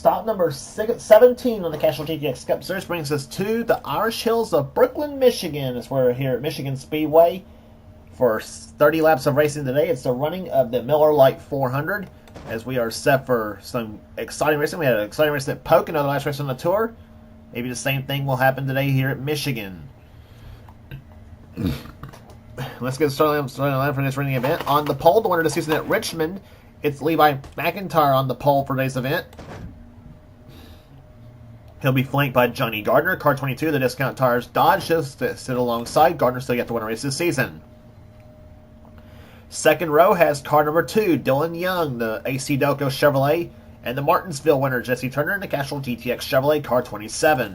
stop number 17 on the Castrol GTX Cup Series brings us to the Irish Hills of Brooklyn, Michigan. As we're here at Michigan Speedway for 30 laps of racing today. It's the running of the Miller Lite 400, as we are set for some exciting racing. We had an exciting race at Pocono, the last race on the tour. Maybe the same thing will happen today here at Michigan. Let's get started on the line for this running event. On the pole, the winner of the season at Richmond, it's Levi McIntyre on the pole for today's event. He'll be flanked by Johnny Gardner, car 22, the Discount Tires Dodge, just to sit alongside. Gardner still yet to win a race this season. Second row has car number 2, Dylan Young, the AC Delco Chevrolet, and the Martinsville winner, Jesse Turner, in the Castrol GTX Chevrolet, car 27.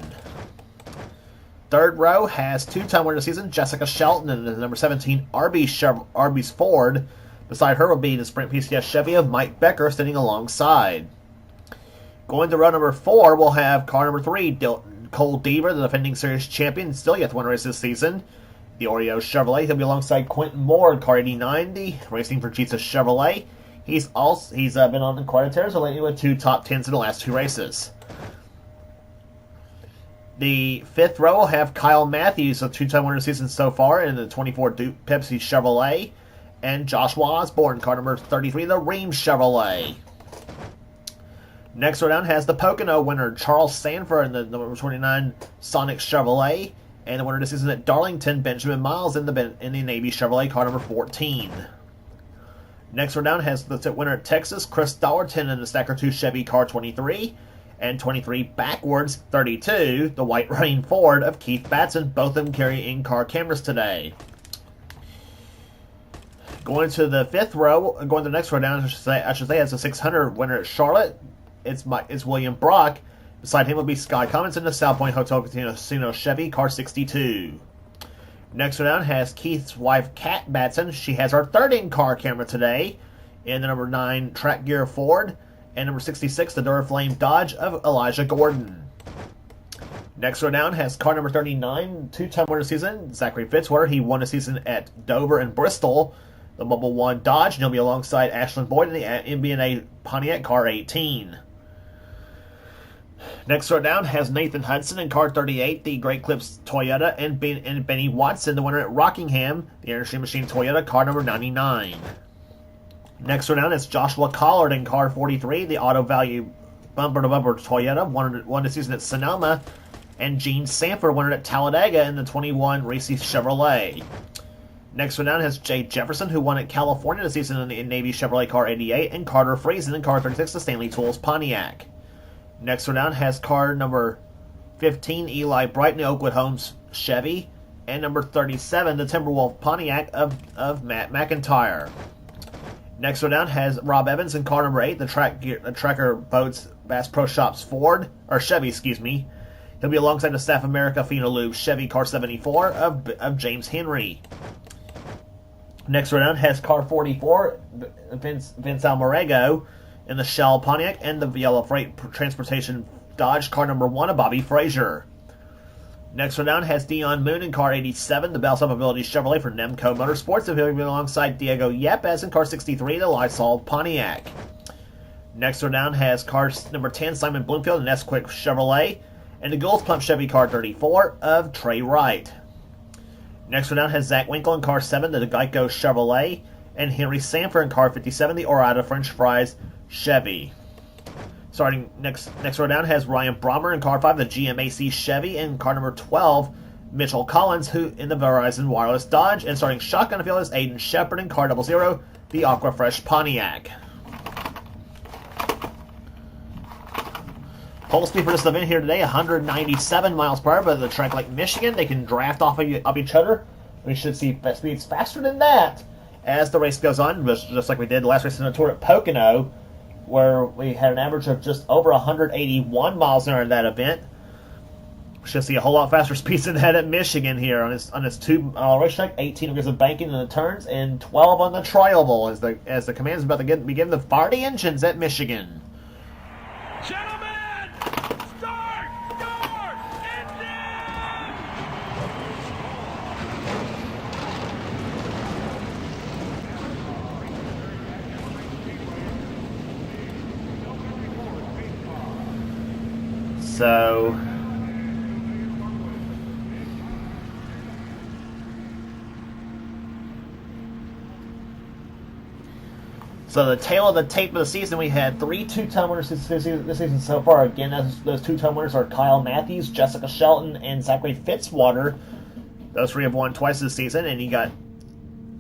Third row has two-time winner of the season, Jessica Shelton, and the number 17, Arby's Ford. Beside her will be the Sprint PCS Chevy of Mike Becker sitting alongside. Going to row number 4, we'll have car number 3, Cole Deaver, the defending series champion, still yet to win a race this season. The Oreo Chevrolet. He'll be alongside Quentin Moore in car 8090, racing for Jesus Chevrolet. He's been on quite a tear, so lately with 2 top 10s in the last 2 races. The fifth row will have Kyle Matthews, a 2-time winner of the season so far, in the 24 Duke Pepsi Chevrolet, and Joshua Osborne, car number 33, the Ream Chevrolet. Next row down has the Pocono winner, Charles Sanford, in the number 29 Sonic Chevrolet, and the winner of the season at Darlington, Benjamin Miles, in the Navy Chevrolet, car number 14. Next row down has the winner at Texas, Chris Dollarton, in the Stacker 2 Chevy, car 23, and 23 backwards, 32, the White Rain Ford of Keith Batson, both of them carry in-car cameras today. Going to the fifth row, going to the next row down, I should say, has the 600 winner at Charlotte. It's William Brock. Beside him will be Sky Cummins in the South Point Hotel Casino Chevy, car 62. Next row down has Keith's wife, Kat Batson. She has our third in-car camera today in the number 9 Track Gear Ford, and number 66, the Duraflame Dodge of Elijah Gordon. Next row down has car number 39, 2-time winner season, Zachary Fitzwater. He won a season at Dover and Bristol, the Mobile 1 Dodge, and he'll be alongside Ashland Boyd in the MB&A Pontiac car 18. Next row down has Nathan Hudson in car 38, the Great Clips Toyota, and Benny Watson, the winner at Rockingham, the Energy Machine Toyota, car number 99. Next row down is Joshua Collard in car 43, the Auto Value Bumper to Bumper Toyota, won the season at Sonoma, and Gene Sanford, winner at Talladega in the 21 Racy Chevrolet. Next row down has Jay Jefferson, who won at California this season in the Navy Chevrolet car 88, and Carter Friesen in car 36, the Stanley Tools Pontiac. Next row down has car number 15, Eli Brighton, Oakwood Homes Chevy, and number 37, the Timberwolf Pontiac of Matt McIntyre. Next row down has Rob Evans in car number 8, the Tracker Boats Bass Pro Shops Chevy, excuse me. He'll be alongside the Staff America Fino Lube Chevy car 74 of James Henry. Next row down has car 44, Vince Almarego in the Shell Pontiac, and the Yellow Freight Transportation Dodge car number 1 of Bobby Frazier. Next row down has Dion Moon in car 87, the Bell Mobility Chevrolet for Nemco Motorsports, and he'll be alongside Diego Yepes in car 63, the Lysol Pontiac. Next row down has car number 10, Simon Bloomfield, the Nesquik Chevrolet, and the Gulls Pump Chevy car 34 of Trey Wright. Next row down has Zach Winkle in car 7, the Geico Chevrolet, and Henry Sanford in car 57, the Orada French Fries Chevy. Starting next row down has Ryan Brommer in car 5, the GMAC Chevy, and car number 12, Mitchell Collins, who in the Verizon Wireless Dodge, and starting shotgun field is Aiden Shepard in car 00, the Aquafresh Pontiac. Pole speed for this event here today, 197 miles per hour, but at the track like Michigan, they can draft off of each other. We should see speeds faster than that as the race goes on, just like we did the last race in the tour at Pocono, where we had an average of just over 181 miles an hour in that event. We should see a whole lot faster speeds than that at Michigan here on this 2-mile racetrack. 18 degrees of banking in the turns and 12 on the trial as the command is about to begin to fire the engines at Michigan. Gentlemen, start your engine! So the tail of the tape of the season, we had 3 two-time winners this season so far. Again, those two-time winners are Kyle Matthews, Jessica Shelton, and Zachary Fitzwater. Those 3 have won twice this season, and you got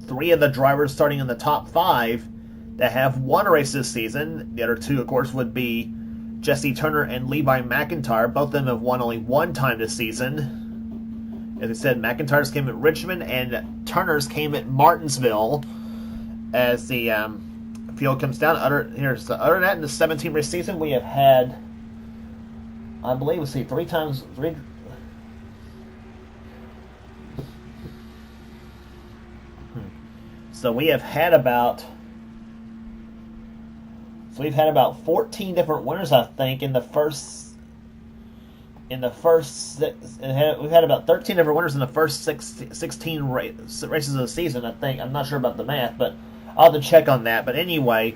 3 of the drivers starting in the top 5 that have won a race this season. The other 2, of course, would be Jesse Turner and Levi McIntyre. Both of them have won only 1 time this season. As I said, McIntyre's came at Richmond, and Turner's came at Martinsville. As the field comes down, other than that, in the 17 race season, we have had, I believe, let's see, 3 times. So we have had about. So we've had about 14 different winners, I think, in the first. We've had about 13 different winners in the first 16 races of the season, I think. I'm not sure about the math, but I'll have to check on that. But anyway,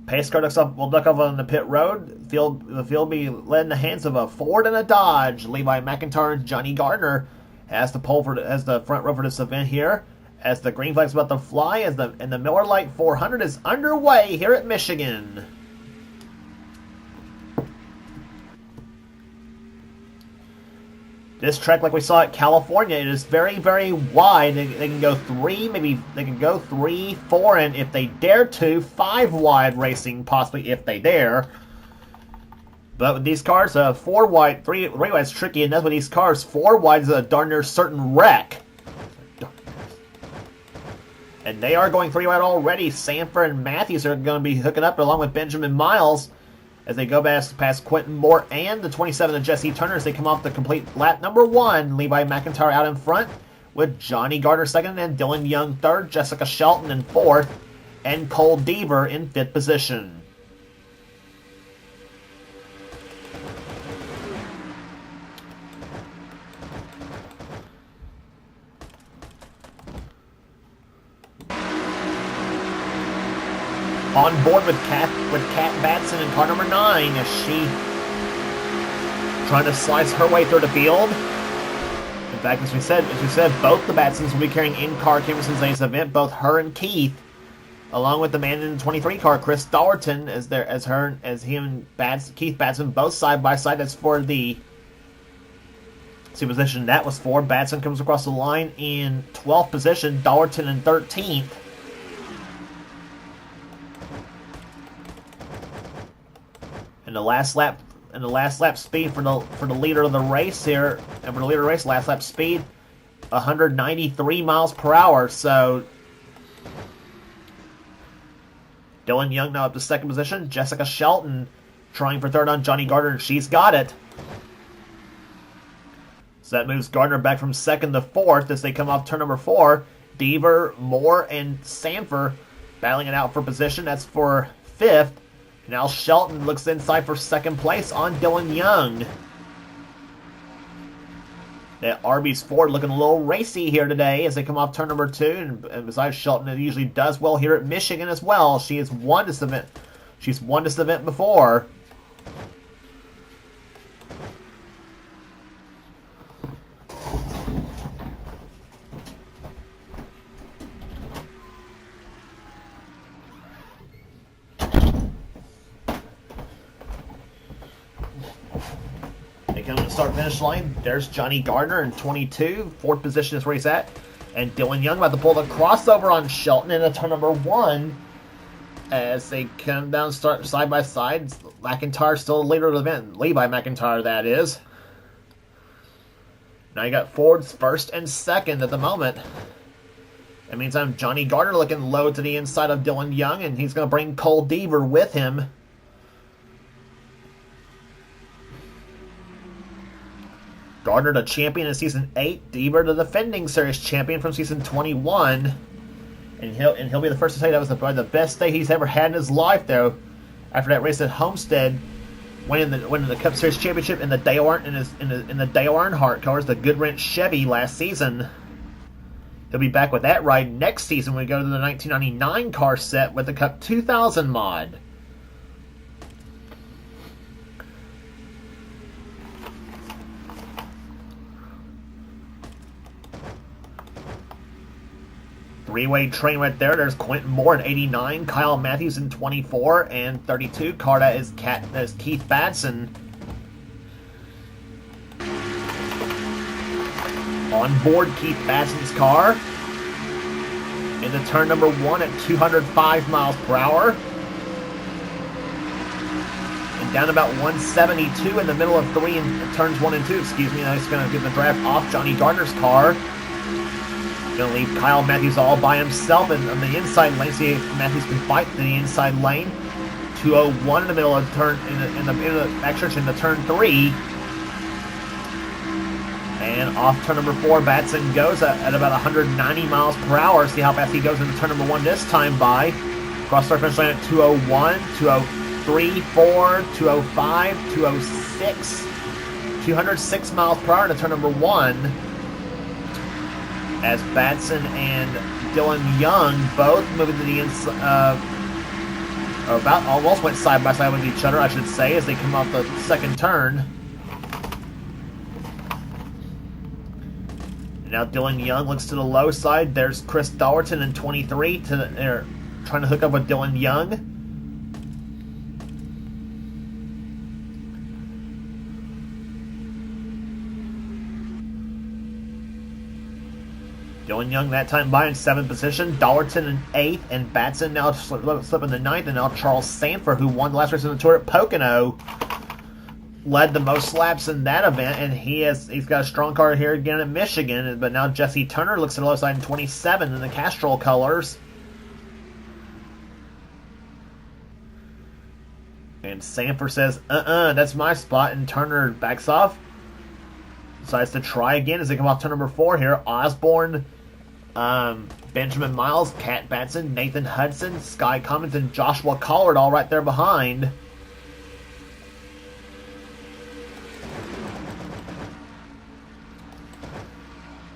pace car will duck off on the pit road. The field will be led in the hands of a Ford and a Dodge. Levi McIntyre and Johnny Gardner has the front row for this event here. As the green flag's about to fly, and the Miller Lite 400 is underway here at Michigan. This track, like we saw at California, it is very, very wide. They can go 3, maybe they can go 3, 4, and if they dare to, 5 wide racing, possibly if they dare. But with these cars, 4 wide, 3 wide is tricky, and that's with these cars. 4 wide is a darn near certain wreck. And they are going 3 wide already. Sanford and Matthews are going to be hooking up along with Benjamin Miles as they go past Quentin Moore and the 27 of Jesse Turner as they come off the complete lap number 1. Levi McIntyre out in front with Johnny Gardner second and Dylan Young third, Jessica Shelton in fourth, and Cole Deaver in 5th position. On board with Kat Batson in car number 9 as she trying to slice her way through the field. In fact, as we said, both the Batsons will be carrying in-car cameras in today's event. Both her and Keith, along with the man in the 23 car, Chris Dollerton, Keith Batson both side by side. That's for the position that was for. Batson comes across the line in 12th position. Dollerton in 13th. And the last lap speed for the leader of the race here, and for the leader of the race, last lap speed, 193 miles per hour. So Dylan Young now up to 2nd position. Jessica Shelton trying for 3rd on Johnny Gardner, and she's got it. So that moves Gardner back from 2nd to 4th as they come off turn number 4. Deaver, Moore, and Sanford battling it out for position. That's for 5th. Now Shelton looks inside for 2nd place on Dylan Young. That Arby's Ford looking a little racy here today as they come off turn number 2. And besides Shelton, it usually does well here at Michigan as well. She has won this event. She's won this event before. Coming to the start-finish line, there's Johnny Gardner in 22, 4th position is where he's at, and Dylan Young about to pull the crossover on Shelton into turn number 1 as they come down, start side by side. McIntyre still the leader of the event, Levi McIntyre that is. Now you got Ford's 1st and 2nd at the moment. That means Johnny Gardner looking low to the inside of Dylan Young, and he's going to bring Cole Deaver with him. Gardner, the champion in Season 8. Deaver, the defending series champion from Season 21. And he'll be the first to say that was probably the best day he's ever had in his life, though. After that race at Homestead, winning the Cup Series championship in the Dale Earnhardt cars, the Goodwrench Chevy last season. He'll be back with that ride next season when we go to the 1999 car set with the Cup 2000 mod. Three-way train right there. There's Quentin Moore in 89, Kyle Matthews in 24, and 32. Car that is Keith Badson. On board Keith Badson's car. Into turn number 1 at 205 miles per hour. And down about 172 in the middle of turns 1 and 2. Excuse me. Now he's going to get the draft off Johnny Gardner's car. Going to leave Kyle Matthews all by himself on the inside lane. See if Matthews can fight in the inside lane. 201 in the middle of turn in the turn 3. And off turn number 4, Batson goes at about 190 miles per hour. See how fast he goes into turn number 1 this time by. Cross start finish line at 201, 203, 4, 205, 206, 206 miles per hour into turn number 1. As Batson and Dylan Young both moving to the inside, or about almost went side by side with each other, I should say, as they come off the second turn. Now Dylan Young looks to the low side. There's Chris Dallerton in 23 trying to hook up with Dylan Young. Dylan Young that time by in 7th position. Dallerton in 8th, and Batson now slipping the 9th, and now Charles Sanford, who won the last race of the tour at Pocono, led the most laps in that event, and he's got a strong car here again at Michigan. But now Jesse Turner looks to the low side in 27 in the Castrol colors. And Sanford says, that's my spot, and Turner backs off. Decides to try again as they come off turn number 4 here. Osborne, Benjamin Miles, Cat Batson, Nathan Hudson, Sky Cummins, and Joshua Collard all right there behind.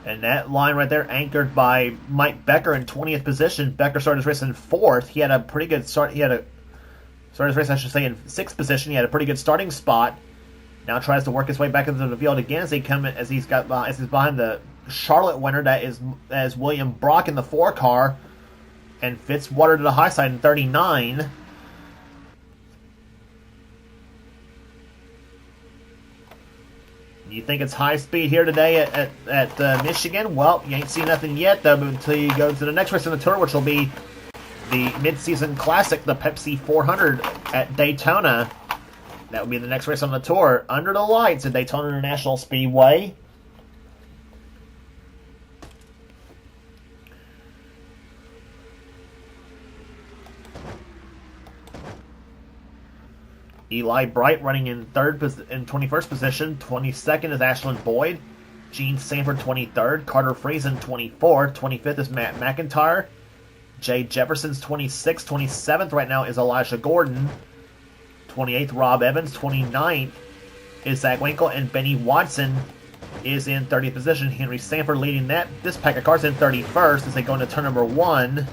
And that line right there anchored by Mike Becker in 20th position. Becker started his race in 4th. He had a pretty good start. Started his race, I should say, in 6th position. He had a pretty good starting spot. Now tries to work his way back into the field again as he's behind the Charlotte winner that is William Brock in the 4 car, and Fitzwater to the high side in 39. You think it's high speed here today at Michigan? Well, you ain't seen nothing yet though until you go to the next race in the tour, which will be the mid-season classic, the Pepsi 400 at Daytona. That would be the next race on the tour, under the lights at Daytona International Speedway. Eli Bright running in 21st position. 22nd is Ashland Boyd. Gene Sanford 23rd. Carter Friesen 24th. 25th is Matt McIntyre. Jay Jefferson's 26th. 27th right now is Elijah Gordon. 28th, Rob Evans. 29th is Zach Winkle. And Benny Watson is in 30th position. Henry Sanford leading this pack of cars in 31st as they go into turn number 1.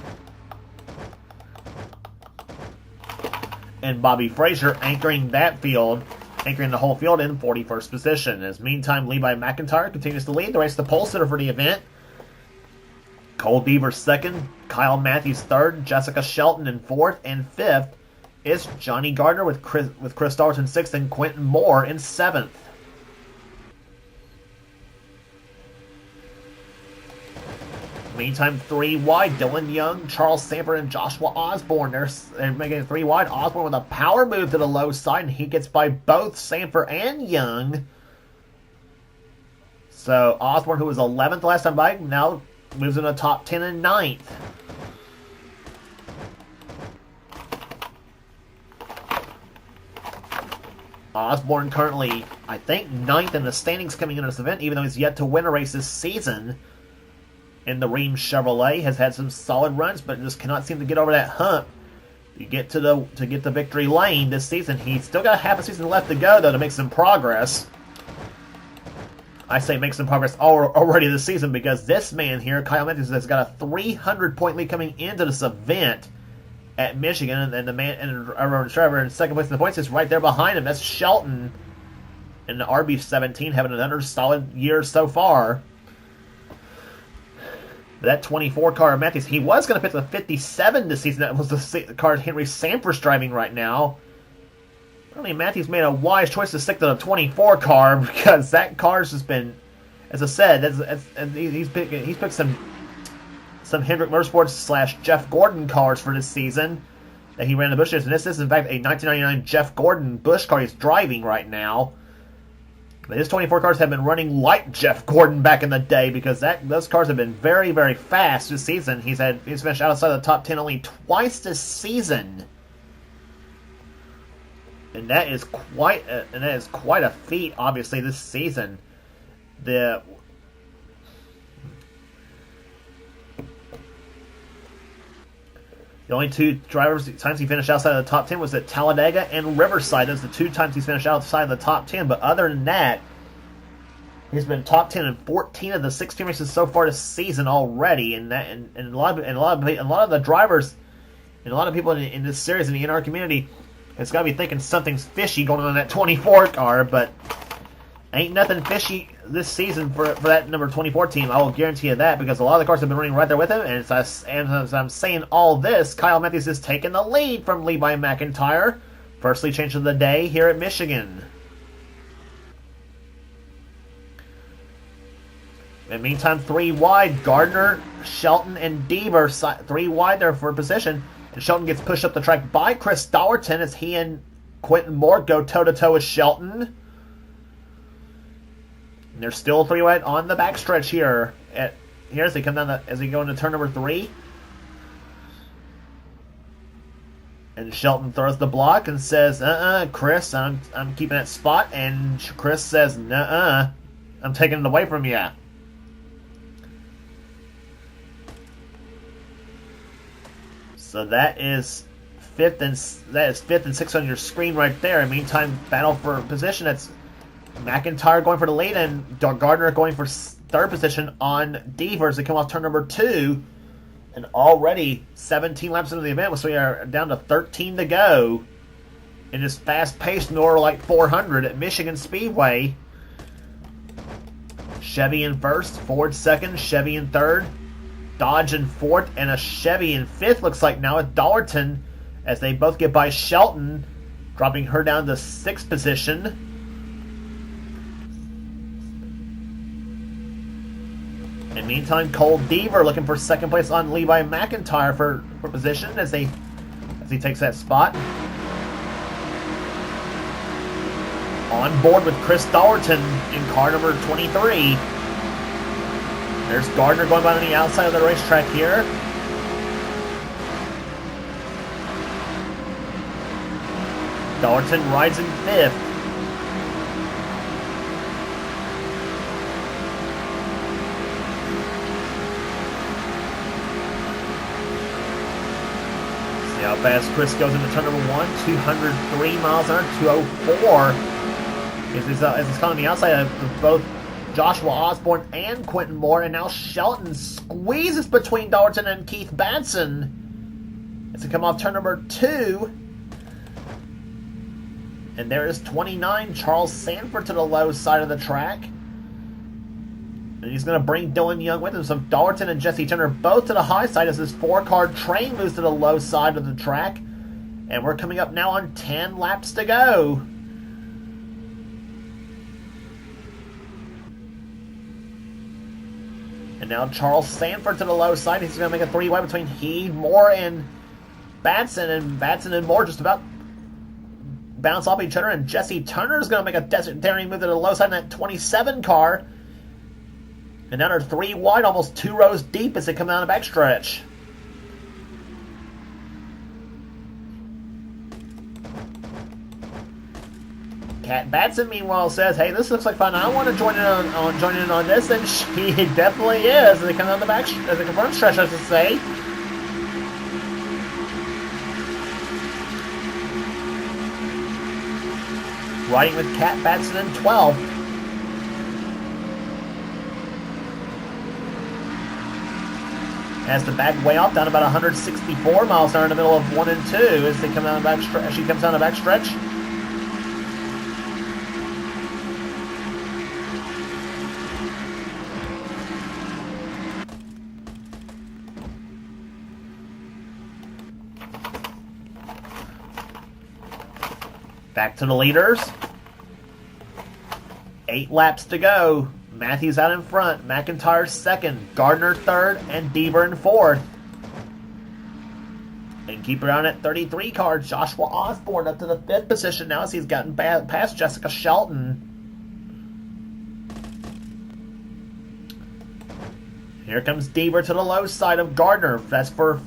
And Bobby Frazier anchoring the whole field in 41st position. As meantime, Levi McIntyre continues to lead the race, the pole sitter for the event. Cole Beaver 2nd, Kyle Matthews 3rd, Jessica Shelton in 4th, and 5th is Johnny Gardner with Chris Dallerton 6th and Quentin Moore in 7th. Meantime, 3 wide, Dylan Young, Charles Sanford, and Joshua Osborne. They're making it 3 wide. Osborne with a power move to the low side, and he gets by both Sanford and Young. So Osborne, who was 11th last time by, now moves in the top 10 and 9th. Osborne currently, I think, 9th in the standings coming into this event, even though he's yet to win a race this season. In the Ream Chevrolet, has had some solid runs, but just cannot seem to get over that hump to get the victory lane this season. He's still got half a season left to go, though, to make some progress. I say make some progress already this season, because this man here, Kyle Matthews, has got a 300-point lead coming into this event at Michigan, and the man and Rowan Trevor in second place in the points is right there behind him. That's Shelton in the RB17, having another solid year so far. That 24 car Matthews, he was going to pick the 57 this season. That was the car Henry Sanford's driving right now. Apparently Matthews made a wise choice to stick to the 24 car, because that car's just been, as I said, he's picked some Hendrick Motorsports / Jeff Gordon cars for this season that he ran the Busch years. And this is, in fact, a 1999 Jeff Gordon Busch car he's driving right now. But his 24 cars have been running like Jeff Gordon back in the day, because those cars have been very, very fast this season. He's finished outside the top 10 only twice this season. And that is quite a feat, obviously, this season. The only two times he finished outside of the top 10 was at Talladega and Riverside. Those are the two times he's finished outside of the top 10. But other than that, he's been top 10 in 14 of the 16 races so far this season already. And a lot of the drivers and a lot of people in this series in the NR community, it's got to be thinking something's fishy going on in that 24 car, but ain't nothing fishy this season for that number 24 team. I will guarantee you that, because a lot of the cars have been running right there with him. And as I'm saying all this, Kyle Matthews is taking the lead from Levi McIntyre. Firstly change of the day here at Michigan. In the meantime, 3 wide, Gardner, Shelton, and Deaver 3 wide there for position. And Shelton gets pushed up the track by Chris Dollerton as he and Quentin Moore go toe-to-toe with Shelton. And they're still 3 wide on the backstretch here. Here as they come down as they go into turn number 3. And Shelton throws the block and says, Chris, I'm keeping that spot. And Chris says, nuh-uh, I'm taking it away from you. So that is fifth and 6th on your screen right there. Meantime, battle for position. That's McIntyre going for the lead, and Gardner going for 3rd position on Deaver as they come off turn number 2. And already 17 laps into the event, so we are down to 13 to go in this fast-paced Norlight 400 at Michigan Speedway. Chevy in 1st, Ford 2nd, Chevy in 3rd. Dodge in 4th, and a Chevy in 5th, looks like now, with Dollerton, as they both get by Shelton, dropping her down to 6th position. And meantime, Cole Deaver looking for 2nd place on Levi McIntyre for position as he takes that spot. On board with Chris Dollerton in car number 23. There's Gardner going by on the outside of the racetrack here. Dollerton rides in 5th. See how fast Chris goes into turn number 1. 203 miles an hour, 204. As he's coming on the outside of both Joshua Osborne and Quentin Moore, and now Shelton squeezes between Dollerton and Keith Batson as they come off turn number 2. And there is 29, Charles Sanford, to the low side of the track. And he's going to bring Dylan Young with him. So Dollerton and Jesse Turner both to the high side as this 4-car train moves to the low side of the track. And we're coming up now on 10 laps to go. And now Charles Sanford to the low side. He's going to make a 3-wide between he, Moore, and Batson. And Batson and Moore just about bounce off each other. And Jesse Turner is going to make a daring move to the low side in that 27 car. And now they're 3 wide, almost 2 rows deep as they come down the backstretch. Kat Batson, meanwhile, says, "Hey, this looks like fun. I want to join in on this," and she definitely is. As they come down the back, as the front stretch, I should say. Riding with Kat Batson in 12th. Has to back way off down about 164 miles an hour in the middle of 1 and 2 as they come down the back stretch. She comes down the back stretch. Back to the leaders. 8 laps to go. Matthews out in front. McIntyre second. Gardner third. And Deaver in fourth. And keep around at 33 car. Joshua Osborne up to the 5th position now as he's gotten past Jessica Shelton. Here comes Deaver to the low side of Gardner. That's for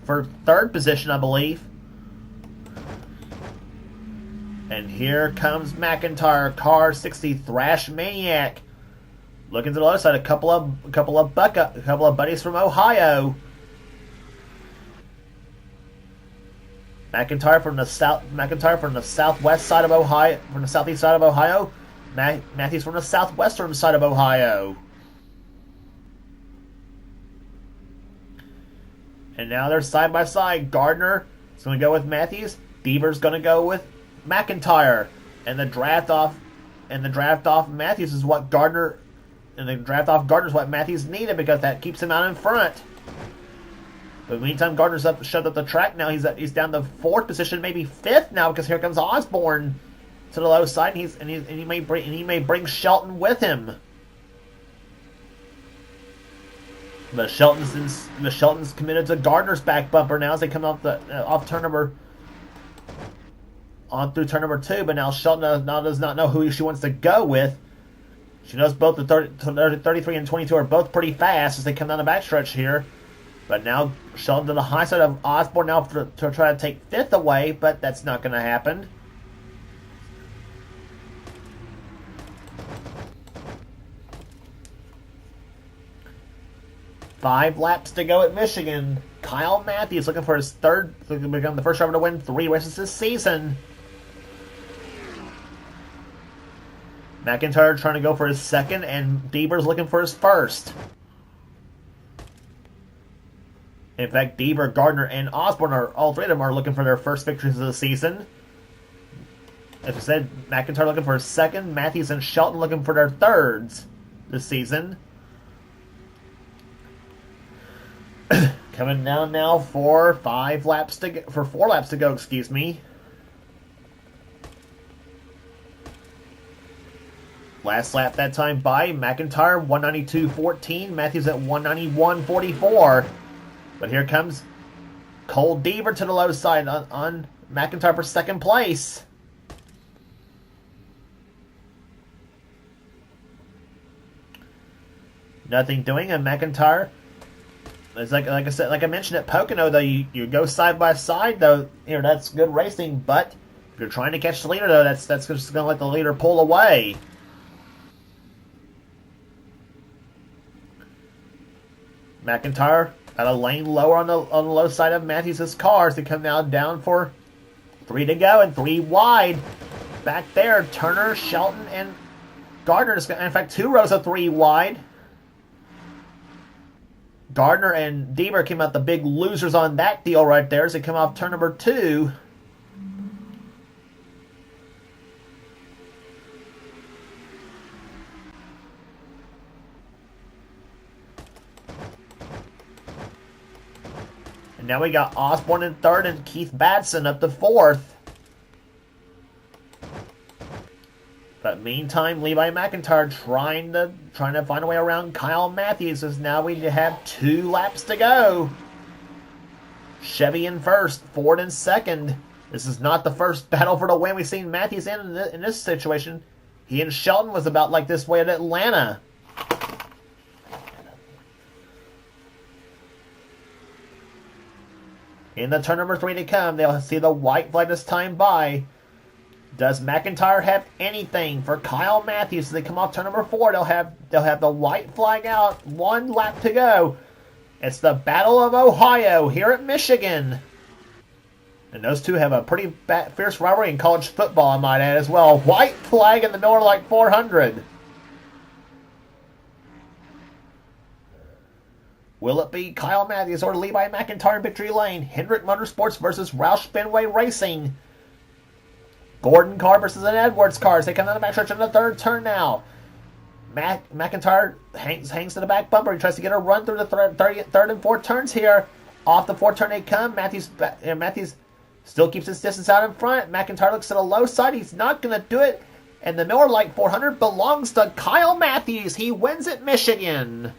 3rd position, I believe. And here comes McIntyre, car 60, Thrash Maniac. Looking to the other side, a couple of buddies from Ohio. McIntyre from the southwest side of Ohio, from the southeast side of Ohio. Matthews from the southwestern side of Ohio. And now they're side by side. Gardner is going to go with Matthews. Deaver's going to go with McIntyre. And the draft off Matthews is what Gardner. And the draft off Gardner is what Matthews needed because that keeps him out in front. But meantime, Gardner's shoved up the track now. He's down to 4th position, maybe 5th now, because here comes Osborne to the low side, and he may bring Shelton with him. But Shelton's committed to Gardner's back bumper now as they come off turn number on through turn number 2. But now Shelton does not know who she wants to go with. She knows both the 33 and 22 are both pretty fast as they come down the backstretch here. But now Shelton to the high side of Osborne now to try to take 5th away, but that's not going to happen. Five laps to go at Michigan. Kyle Matthews looking for his looking to become the first driver to win 3 races this season. McIntyre trying to go for his 2nd, and Deaver's looking for his 1st. In fact, Deaver, Gardner, and Osborne all 3 of them are looking for their first victories of the season. As I said, McIntyre looking for his 2nd, Matthews and Shelton looking for their 3rds this season. Coming down now for 4 laps to go. Excuse me. Last lap that time by McIntyre 192.14, Matthews at 191.44. But here comes Cole Deaver to the low side on McIntyre for 2nd place. Nothing doing, and McIntyre. It's like I said, like I mentioned at Pocono, though, you go side by side, though, that's good racing. But if you're trying to catch the leader, though, that's just going to let the leader pull away. McIntyre got a lane lower on the low side of Matthews' car as they come now down for 3 to go and 3 wide. Back there, Turner, Shelton, and Gardner. In fact, 2 rows of 3 wide. Gardner and Deaver came out the big losers on that deal right there as they come off turn number 2. And now we got Osborne in 3rd and Keith Batson up to 4th. But meantime, Levi McIntyre trying to find a way around Kyle Matthews as now we have 2 laps to go. Chevy in 1st, Ford in 2nd. This is not the first battle for the win we've seen Matthews in this situation. He and Shelton was about like this way at Atlanta. In the turn number 3 to come, they'll see the white flag this time by. Does McIntyre have anything for Kyle Matthews? As they come off turn number 4, they'll have the white flag out. 1 lap to go. It's the Battle of Ohio here at Michigan. And those two have a pretty fierce rivalry in college football, I might add, as well. White flag in the middle of like 400. Will it be Kyle Matthews or Levi McIntyre in victory lane? Hendrick Motorsports versus Roush Fenway Racing. Gordon car versus an Edwards car. They come down the backstretch in the third turn now. McIntyre hangs to the back bumper. He tries to get a run through the third and fourth turns here. Off the fourth turn they come. Matthews still keeps his distance out in front. McIntyre looks to the low side. He's not going to do it. And the Miller Lite 400 belongs to Kyle Matthews. He wins at Michigan.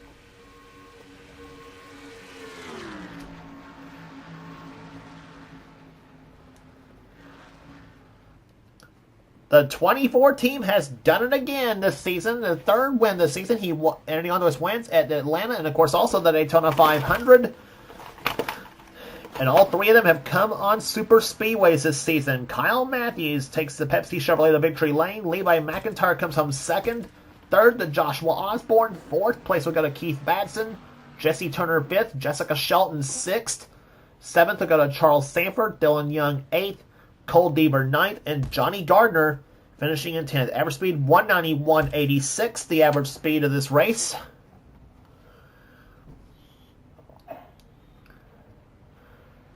The 24 team has done it again this season. The third win this season. He ended on those wins at Atlanta and, of course, also the Daytona 500. And all three of them have come on super speedways this season. Kyle Matthews takes the Pepsi Chevrolet to victory lane. Levi McIntyre comes home second. Third, to Joshua Osborne. Fourth place will go to Keith Batson. Jesse Turner fifth. Jessica Shelton sixth. Seventh will go to Charles Sanford. Dylan Young eighth. Cole Deaver ninth. And Johnny Gardner finishing in 10th. Average speed 191.86, the average speed of this race.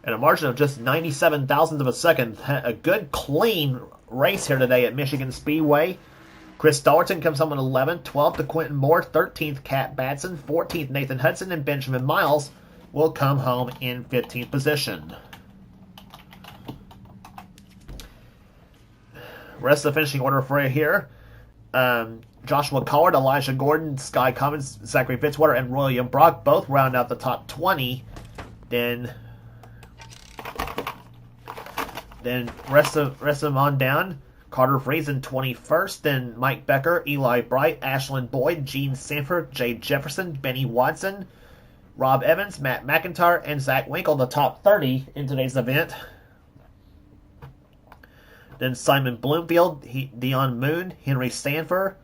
And a margin of just 97 thousandths of a second. A good, clean race here today at Michigan Speedway. Chris Dallerton comes home in 11th, 12th to Quentin Moore, 13th Cat Batson, 14th Nathan Hudson, and Benjamin Miles will come home in 15th position. Rest of the finishing order for you here. Joshua Collard, Elijah Gordon, Sky Cummins, Zachary Fitzwater, and William Brock both round out the top 20. Then rest of them on down. Carter Friesen 21st, then Mike Becker, Eli Bright, Ashlyn Boyd, Gene Sanford, Jay Jefferson, Benny Watson, Rob Evans, Matt McIntyre, and Zach Winkle, the top 30 in today's event. Then Simon Bloomfield, Dion Moon, Henry Stanford,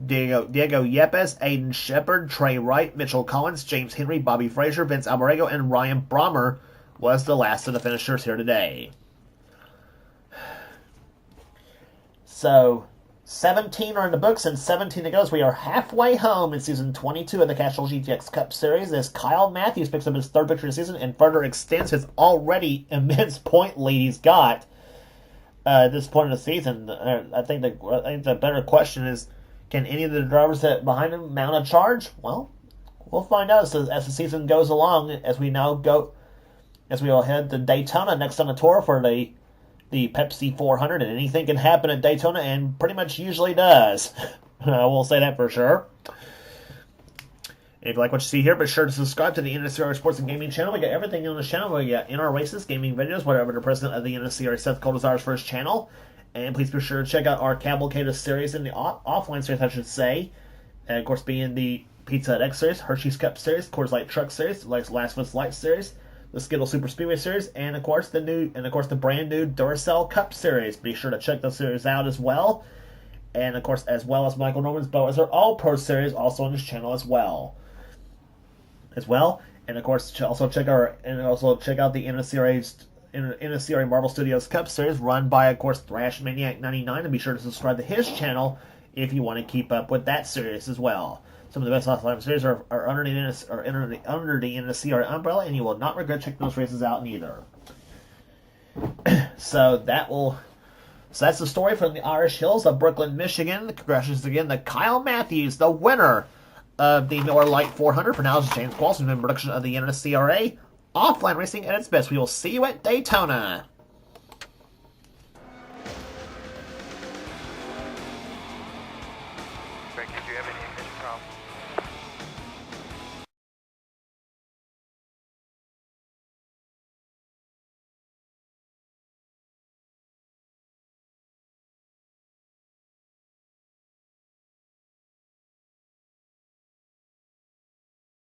Diego Yepes, Aiden Shepard, Trey Wright, Mitchell Collins, James Henry, Bobby Frazier, Vince Alvarego, and Ryan Brommer was the last of the finishers here today. So, 17 are in the books and 17 to go. We are halfway home in Season 22 of the Castrol GTX Cup Series as Kyle Matthews picks up his third victory of the season and further extends his already immense point lead he's got at this point in the season. I think the better question is, can any of the drivers that behind him mount a charge? Well, we'll find out as the season goes along, as we will head to Daytona next on the tour for the Pepsi 400, and anything can happen at Daytona, and pretty much usually does. I will say that for sure. If you like what you see here, be sure to subscribe to the NNSCRA Sports and Gaming channel. We got everything on the channel. We got in our races, gaming videos, whatever the president of the NNSCRA Seth Cole desires for his channel. And please be sure to check out our Cavalcade series and the offline series, I should say. And of course, being the Pizza Hut X series, Hershey's Cup series, Coors Light Truck series, Last One's Light series, the Skittle Super Speedway series, and of course the brand new Duracell Cup series. Be sure to check those series out as well. And of course, as well as Michael Norman's Boas are All Pro series, also on his channel as well. And of course, also check out the NNSCRA Marvel Studios Cup Series, run by, of course, Thrash Maniac 99, and be sure to subscribe to his channel if you want to keep up with that series as well. Some of the best lap series are under the NNSCRA umbrella, and you will not regret checking those races out neither. So that's the story from the Irish Hills of Brooklyn, Michigan. Congratulations again to Kyle Matthews, the winner of the Miller Lite 400. For now, this is James Qualls, in production of the NNSCRA. Offline racing at its best. We will see you at Daytona.